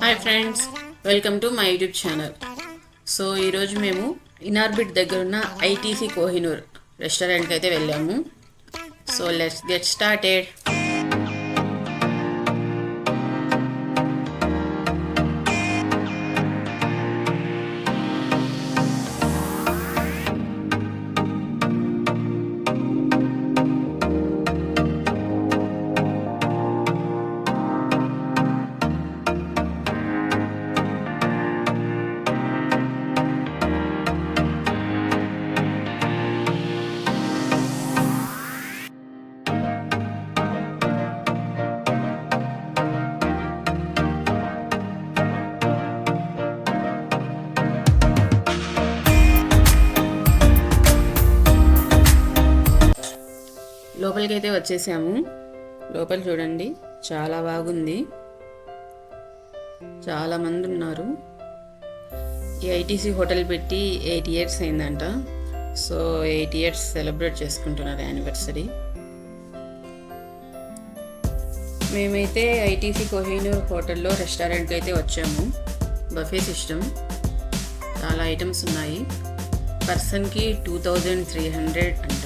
Hi friends, welcome to my YouTube channel. So ఈరోజు మేము Inorbit దగ్గర ఉన్న ఐటీసీ కోహినూర్ రెస్టారెంట్కి అయితే వెళ్ళాము. So let's get started. లోపలికి అయితే వచ్చేసాము. లోపల చూడండి, చాలా బాగుంది. చాలామంది ఉన్నారు. ఈ ఐటీసీ హోటల్ పెట్టి 8 years అయిందంట. సో 8 years సెలబ్రేట్ చేసుకుంటున్నారు యానివర్సరీ. మేమైతే ఐటీసీ కోహినూర్ హోటల్లో రెస్టారెంట్కి అయితే వచ్చాము. బఫే సిస్టమ్, చాలా ఐటమ్స్ ఉన్నాయి. పర్సన్కి 2300 అంట.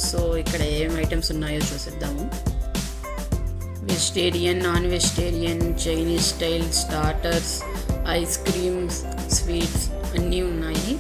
సో ఇక్కడ ఏం ఐటమ్స్ ఉన్నాయో చూసిద్దాము. Vegetarian, non vegetarian, Chinese style, starters, ice creams, sweets అన్నీ ఉన్నాయి.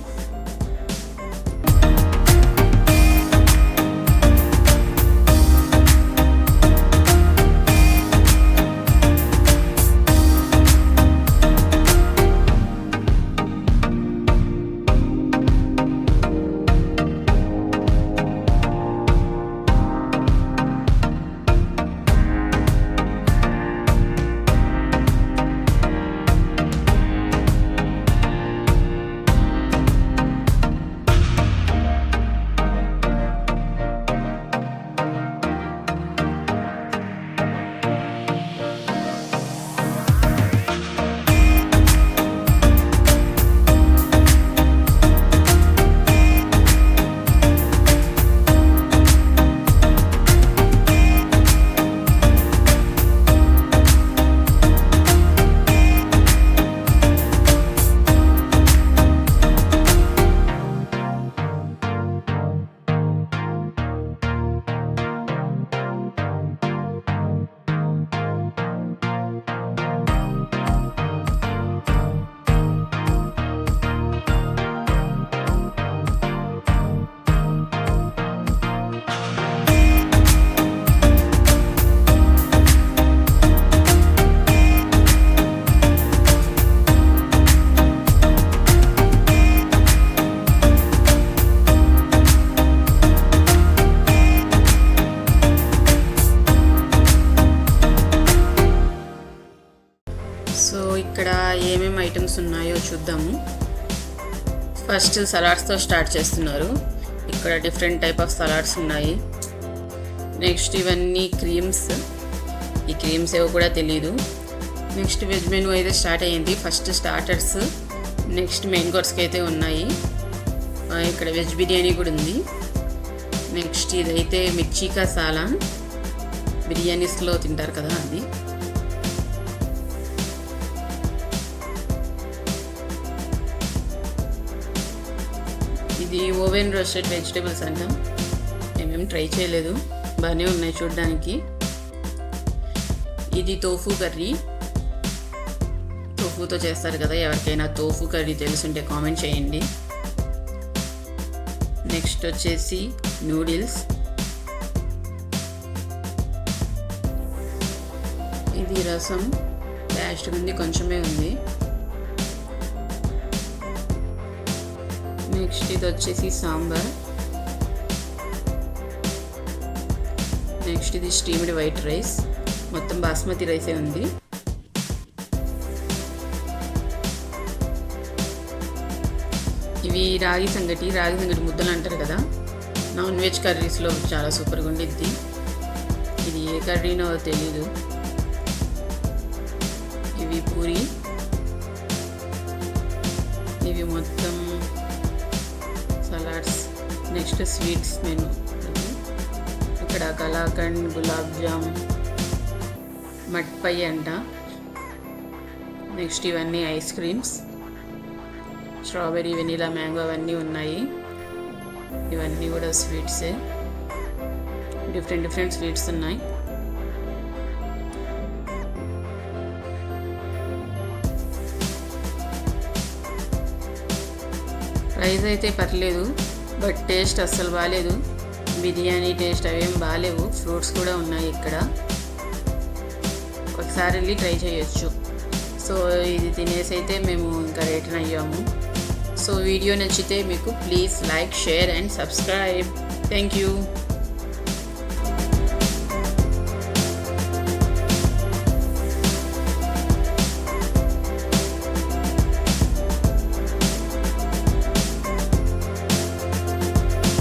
సో ఇక్కడ ఏమేమి ఐటమ్స్ ఉన్నాయో చూద్దాము. ఫస్ట్ సలాడ్స్తో స్టార్ట్ చేస్తున్నారు. ఇక్కడ డిఫరెంట్ టైప్ ఆఫ్ సలాడ్స్ ఉన్నాయి. నెక్స్ట్ ఇవన్నీ క్రీమ్స్. ఈ క్రీమ్స్ ఏవో కూడా తెలీదు. నెక్స్ట్ వెజ్ మెనూ అయితే స్టార్ట్ అయ్యింది. ఫస్ట్ స్టార్టర్స్, నెక్స్ట్ మెయిన్ కోర్స్కి అయితే ఉన్నాయి. ఇక్కడ వెజ్ బిర్యానీ కూడా ఉంది. నెక్స్ట్ ఇదైతే మిర్చి కా సాలాన్, బిర్యానీస్లో తింటారు కదా అది. ఇది ఓవెన్ రోస్టెడ్ వెజిటేబుల్స్ అంట. మేమేం ట్రై చేయలేదు, బాగానే ఉన్నాయి చూడడానికి. ఇది తోఫు కర్రీ, తోఫుతో చేస్తారు కదా. ఎవరికైనా తోఫు కర్రీ తెలుసుంటే కామెంట్ చేయండి. నెక్స్ట్ వచ్చేసి నూడిల్స్. ఇది రసం, లాస్ట్ ఉంది, కొంచెమే ఉంది. నెక్స్ట్ ఇది వచ్చేసి సాంబార్. నెక్స్ట్ ఇది స్టీమ్డ్ వైట్ రైస్, మొత్తం బాస్మతి రైసే ఉంది. ఇవి రాగి సంగటి ముద్దలు అంటారు కదా. నాన్ వెజ్ కర్రీస్లో చాలా సూపర్గా ఉండిద్ది. ఇది ఏ కర్రీనో తెలీదు. ఇవి పూరి. ఇవి మొత్తం సలాడ్స్. Next sweets menu. ఇక్కడ కలాకండ్, గులాబ్ జామ్, మట్పై అంట. నెక్స్ట్ ఇవన్నీ ice creams, strawberry, vanilla, mango అవన్నీ ఉన్నాయి. ఇవన్నీ కూడా స్వీట్సే, డిఫరెంట్ స్వీట్స్ ఉన్నాయి. ప్రైస్ అయితే పర్లేదు, బట్ టేస్ట్ అస్సలు బాగాలేదు. బిర్యానీ టేస్ట్ అవేం బాగాలేవు. ఫ్రూట్స్ కూడా ఉన్నాయి ఇక్కడ, ఒకసారి వెళ్ళి ట్రై చేయొచ్చు. సో ఇది తినేసి అయితే మేము ఇంకా రిటర్న్ అయ్యాము. సో వీడియో నచ్చితే మీకు please like, share and subscribe. Thank you.